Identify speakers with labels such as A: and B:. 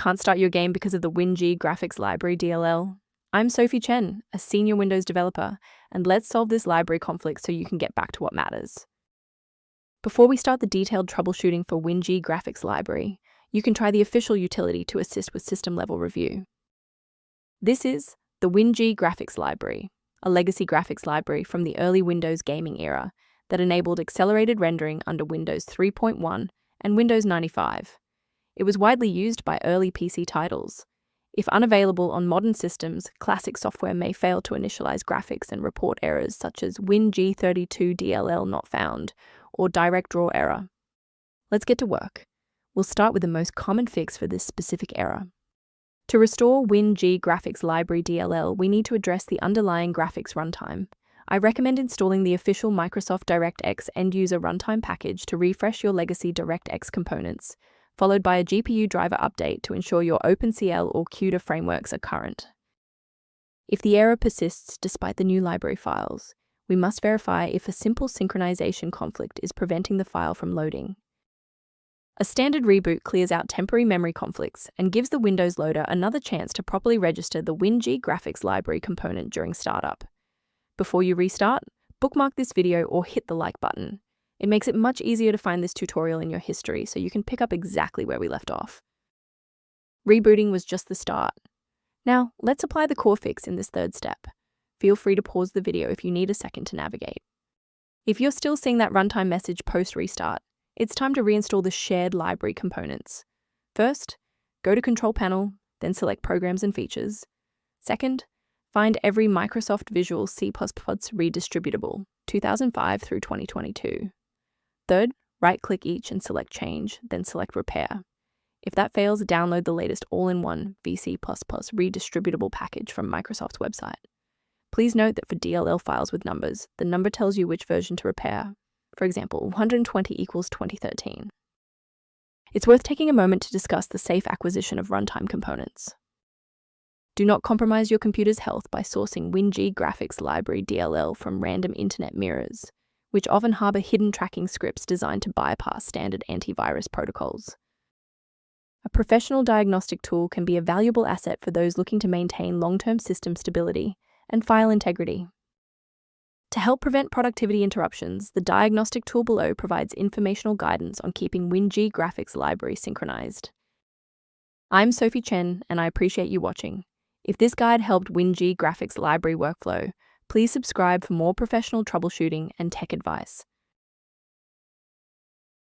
A: Can't start your game because of the Wing.dll Graphics Library DLL? I'm Sophie Chen, a senior Windows developer, and let's solve this library conflict so you can get back to what matters. Before we start the detailed troubleshooting for Wing.dll Graphics Library, you can try the official utility to assist with system-level review. This is the Wing.dll Graphics Library, a legacy graphics library from the early Windows gaming era that enabled accelerated rendering under Windows 3.1 and Windows 95. It was widely used by early PC titles. If unavailable on modern systems, classic software may fail to initialize graphics and report errors such as Wing32 DLL not found or DirectDraw error. Let's get to work. We'll start with the most common fix for this specific error. To restore Wing.dll Graphics Library DLL, we need to address the underlying graphics runtime. I recommend installing the official Microsoft DirectX end-user runtime package to refresh your legacy DirectX components, followed by a GPU driver update to ensure your OpenCL or CUDA frameworks are current. If the error persists despite the new library files, we must verify if a simple synchronization conflict is preventing the file from loading. A standard reboot clears out temporary memory conflicts and gives the Windows loader another chance to properly register the Wing.dll Graphics Library component during startup. Before you restart, bookmark this video or hit the like button. It makes it much easier to find this tutorial in your history so you can pick up exactly where we left off. Rebooting was just the start. Now, let's apply the core fix in this third step. Feel free to pause the video if you need a second to navigate. If you're still seeing that runtime message post-restart, it's time to reinstall the shared library components. First, go to Control Panel, then select Programs and Features. Second, find every Microsoft Visual C++ redistributable, 2005 through 2022. Third, right-click each and select Change, then select Repair. If that fails, download the latest all-in-one VC++ redistributable package from Microsoft's website. Please note that for DLL files with numbers, the number tells you which version to repair. For example, 120 equals 2013. It's worth taking a moment to discuss the safe acquisition of runtime components. Do not compromise your computer's health by sourcing Wing.dll Graphics Library DLL from random internet mirrors, which often harbor hidden tracking scripts designed to bypass standard antivirus protocols. A professional diagnostic tool can be a valuable asset for those looking to maintain long-term system stability and file integrity. To help prevent productivity interruptions, the diagnostic tool below provides informational guidance on keeping Wing.dll Graphics Library synchronized. I'm Sophie Chen, and I appreciate you watching. If this guide helped Wing.dll Graphics Library workflow, please subscribe for more professional troubleshooting and tech advice.